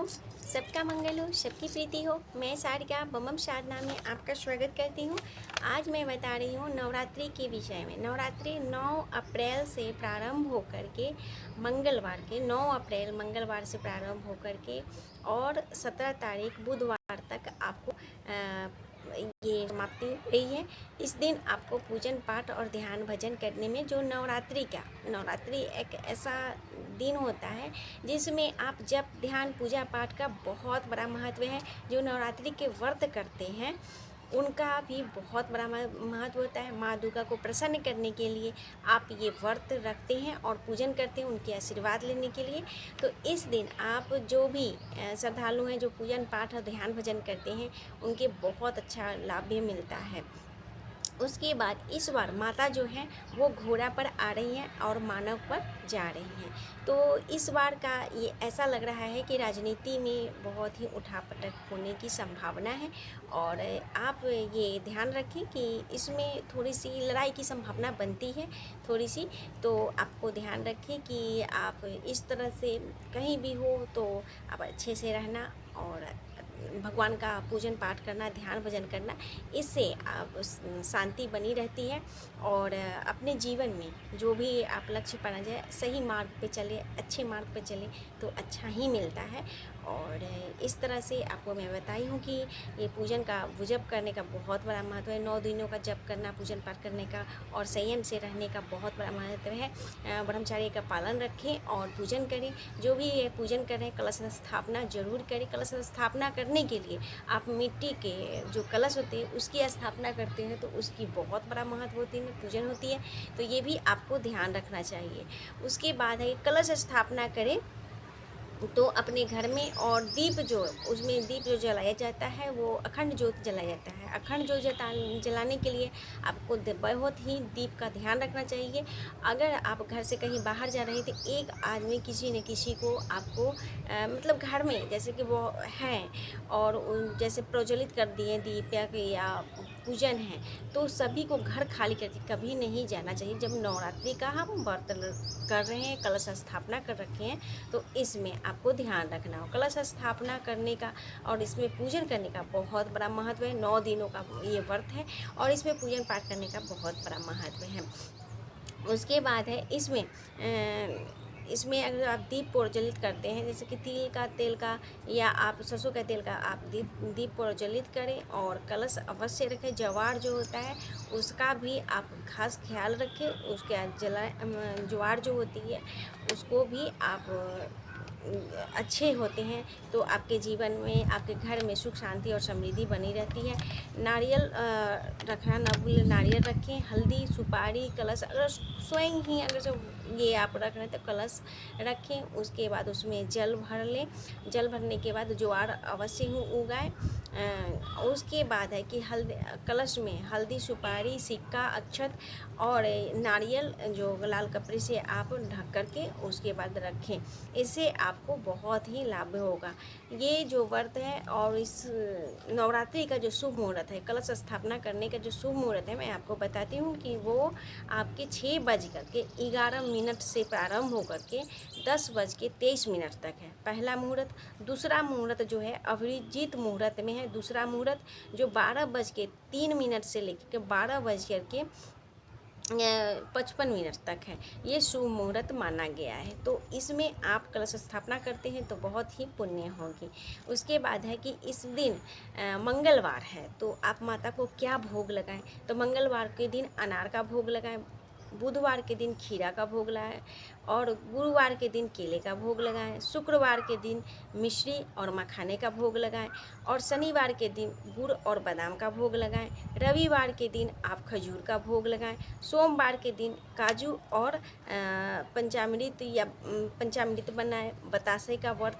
ओम, सबका मंगल हो, सबकी प्रीति हो। मैं सारिका बमम साधना में आपका स्वागत करती हूँ। आज मैं बता रही हूँ नवरात्रि के विषय में। नवरात्रि 9 अप्रैल से प्रारंभ होकर के मंगलवार के 9 अप्रैल मंगलवार से प्रारंभ होकर के और 17 तारीख बुधवार तक आपको ये समाप्ति हुई है। इस दिन आपको पूजन पाठ और ध्यान भजन करने में जो नवरात्रि एक ऐसा दिन होता है जिसमें आप जब ध्यान पूजा पाठ का बहुत बड़ा महत्व है। जो नवरात्रि के व्रत करते हैं उनका भी बहुत बड़ा महत्व होता है। माँ दुर्गा को प्रसन्न करने के लिए आप ये व्रत रखते हैं और पूजन करते हैं उनके आशीर्वाद लेने के लिए। तो इस दिन आप जो भी श्रद्धालु हैं जो पूजन पाठ और ध्यान भजन करते हैं उनके बहुत अच्छा लाभ भी मिलता है। उसके बाद इस बार माता जो है वो घोड़ा पर आ रही हैं और मानव पर जा रही हैं। तो इस बार का ये ऐसा लग रहा है कि राजनीति में बहुत ही उठापटक होने की संभावना है। और आप ये ध्यान रखें कि इसमें थोड़ी सी लड़ाई की संभावना बनती है थोड़ी सी। तो आपको ध्यान रखें कि आप इस तरह से कहीं भी हो तो आप अच्छे से रहना और भगवान का पूजन पाठ करना, ध्यान भजन करना, इससे आप शांति बनी रहती है। और अपने जीवन में जो भी आप लक्ष्य पाना जाए सही मार्ग पे चले, अच्छे मार्ग पे चले तो अच्छा ही मिलता है। और इस तरह से आपको मैं बताई हूँ कि ये पूजन का जप करने का बहुत बड़ा महत्व है। 9 दिनों का जप करना, पूजन पाठ करने का और संयम से रहने का बहुत बड़ा महत्व है। ब्रह्मचर्य का पालन रखें और पूजन करें। जो भी ये पूजन करें कलश स्थापना जरूर करें। कलश स्थापना करने के लिए आप मिट्टी के जो कलश होते हैं उसकी स्थापना करते हैं तो उसकी बहुत बड़ा महत्व होती है, पूजन होती है। तो ये भी आपको ध्यान रखना चाहिए। उसके बाद है कलश स्थापना करें तो अपने घर में, और दीप जो उसमें दीप जो जलाया जाता है वो अखंड ज्योत जलाया जाता है। अखंड ज्योत जलाने के लिए आपको बहुत ही दीप का ध्यान रखना चाहिए। अगर आप घर से कहीं बाहर जा रहे हैं तो एक आदमी किसी न किसी को आपको मतलब घर में जैसे कि वो हैं और जैसे प्रज्वलित कर दिए दीप या पूजन है तो सभी को घर खाली करके कभी नहीं जाना चाहिए। जब नवरात्रि का हम व्रत कर रहे हैं, कलश स्थापना कर रखे हैं तो इसमें आपको ध्यान रखना हो। कलश स्थापना करने का और इसमें पूजन करने का बहुत बड़ा महत्व है। 9 दिनों का ये व्रत है और इसमें पूजन पाठ करने का बहुत बड़ा महत्व है। उसके बाद है इसमें अगर आप दीप प्रज्वलित करते हैं जैसे कि तिल का तेल का या आप सरसों का तेल का आप दीप प्रज्वलित करें और कलश अवश्य रखें। जवार जो होता है उसका भी आप खास ख्याल रखें। उसके ज्वार जो होती है उसको भी आप अच्छे होते हैं तो आपके जीवन में, आपके घर में सुख शांति और समृद्धि बनी रहती है। नारियल रखना ना भूलें, नारियल रखें। हल्दी, सुपारी, कलश अगर स्वयं ही अगर जो ये आप रख रहे हैं तो कलश रखें। उसके बाद उसमें जल भर लें। जल भरने के बाद ज्वार अवश्य ही उगाएं। उसके बाद है कि कलश में हल्दी, सुपारी, सिक्का, अक्षत और नारियल जो लाल कपड़े से आप ढक करके उसके बाद रखें। इससे आपको बहुत ही लाभ होगा। ये जो व्रत है और इस नवरात्रि का जो शुभ मुहूर्त है, कलश स्थापना करने का जो शुभ मुहूर्त है, मैं आपको बताती हूँ कि वो आपके 6:11 से प्रारंभ होकर के 10:23 तक है पहला मुहूर्त। दूसरा मुहूर्त जो है अभिजीत मुहूर्त में है। दूसरा मुहूर्त जो 12:03 से लेकर 12:55 तक है, ये शुभ मुहूर्त माना गया है। तो इसमें आप कलश स्थापना करते हैं तो बहुत ही पुण्य होगी। उसके बाद है कि इस दिन मंगलवार है तो आप माता को क्या भोग लगाएं, तो मंगलवार के दिन अनार का भोग लगाएं, बुधवार के दिन खीरा का भोग लगाएं और गुरुवार के दिन केले का भोग लगाएं, शुक्रवार के दिन मिश्री और मखाने का भोग लगाएं और शनिवार के दिन गुड़ और बादाम का भोग लगाएं। रविवार के दिन आप खजूर का भोग लगाएं। सोमवार के दिन काजू और पंचामृत बनाएं, बतासे का व्रत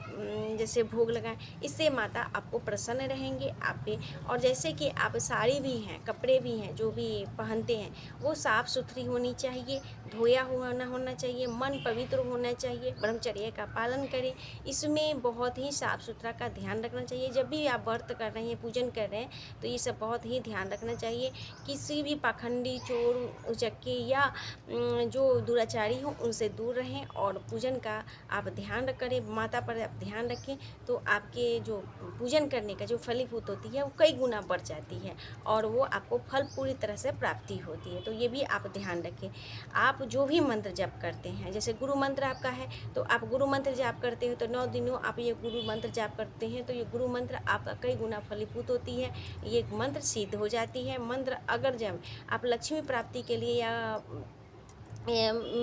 जैसे भोग लगाएं। इससे माता आपको प्रसन्न रहेंगे आप पे। और जैसे कि आप साड़ी भी हैं, कपड़े भी हैं, जो भी पहनते हैं वो साफ़ सुथरी होनी चाहिए, धोया हुआ ना होना चाहिए, मन मन पवित्र होना चाहिए, ब्रह्मचर्य का पालन करें। इसमें बहुत ही साफ़ सुथरा का ध्यान रखना चाहिए। जब भी आप व्रत कर रहे हैं, पूजन कर रहे हैं, तो ये सब बहुत ही ध्यान रखना चाहिए। किसी भी पाखंडी, चोर उचक्के या जो दुराचारी हो उनसे दूर रहें और पूजन का आप ध्यान करें, माता पर आप ध्यान रखें, तो आपके जो पूजन करने का जो फलीभूत होती है वो कई गुना बढ़ जाती है और वो आपको फल पूरी तरह से प्राप्ति होती है। तो ये भी आप ध्यान रखें। आप जो भी मंत्र जप करते हैं, जैसे गुरु मंत्र आपका है तो आप गुरु मंत्र जाप करते हो तो 9 दिनों आप ये गुरु मंत्र जाप करते हैं तो ये गुरु मंत्र आपका कई गुना फलीभूत होती है, ये मंत्र सिद्ध हो जाती है। मंत्र अगर जब आप लक्ष्मी प्राप्ति के लिए या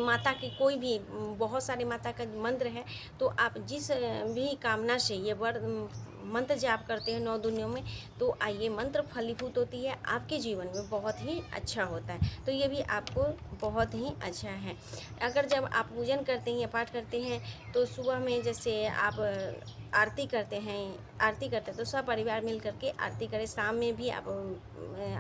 माता की कोई भी बहुत सारे माता का मंत्र है, तो आप जिस भी कामना से ये मंत्र जाप करते हैं 9 दिनों में, तो ये मंत्र फलीभूत होती है, आपके जीवन में बहुत ही अच्छा होता है। तो ये भी आपको बहुत ही अच्छा है। अगर जब आप पूजन करते हैं या पाठ करते हैं तो सुबह में जैसे आप आरती करते हैं तो सब परिवार मिल करके आरती करें। शाम में भी आप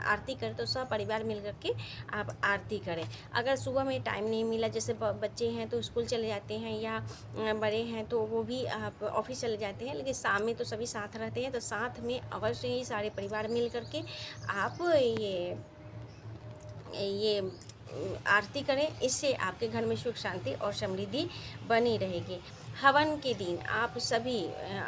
आरती करें तो सब परिवार मिल करके आप आरती करें। अगर सुबह में टाइम नहीं मिला, जैसे बच्चे हैं तो स्कूल चले जाते हैं या बड़े हैं तो वो भी आप ऑफिस चले जाते हैं, लेकिन शाम में तो सभी साथ रहते हैं, तो साथ में अवश्य ही सारे परिवार मिल करके आप ये आरती करें। इससे आपके घर में सुख शांति और समृद्धि बनी रहेगी। हवन के दिन आप सभी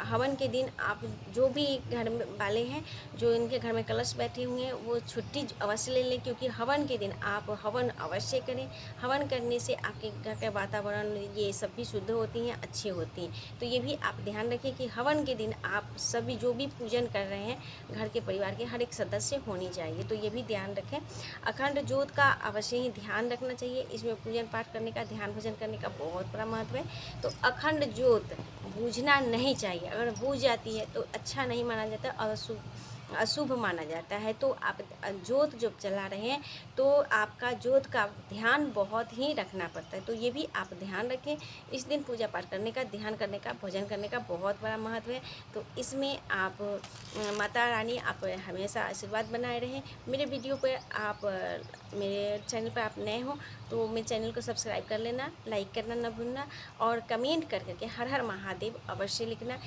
हवन के दिन आप जो भी घर में वाले हैं, जो इनके घर में कलश बैठे हुए हैं, वो छुट्टी अवश्य ले लें, क्योंकि हवन के दिन आप हवन अवश्य करें। हवन करने से आपके घर का वातावरण ये सब भी शुद्ध होती हैं, अच्छी होती हैं। तो ये भी आप ध्यान रखें कि हवन के दिन आप सभी जो भी पूजन कर रहे हैं, घर के परिवार के हर एक सदस्य होनी चाहिए, तो ये भी ध्यान रखें। अखंड ज्योत का अवश्य ही ध्यान रखना चाहिए। इसमें पूजन पाठ करने का, ध्यान भजन करने का बहुत बड़ा महत्व है। तो अखंड ज्योत बूझना नहीं चाहिए। अगर बूझ जाती है तो अच्छा नहीं माना जाता, अशुभ माना जाता है। तो आप ज्योत जब जला रहे हैं तो आपका ज्योत का ध्यान बहुत ही रखना पड़ता है। तो ये भी आप ध्यान रखें। इस दिन पूजा पाठ करने का, ध्यान करने का, भजन करने का बहुत बड़ा महत्व है। तो इसमें आप माता रानी आप हमेशा आशीर्वाद बनाए रहें। मेरे वीडियो पर आप मेरे चैनल पर आप नए हो तो मेरे चैनल को सब्सक्राइब कर लेना, लाइक करना न भूलना और कमेंट कर करके हर हर महादेव अवश्य लिखना।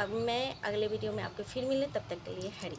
अब मैं अगले वीडियो में आपको फिर मिले, तब तक के लिए हरि।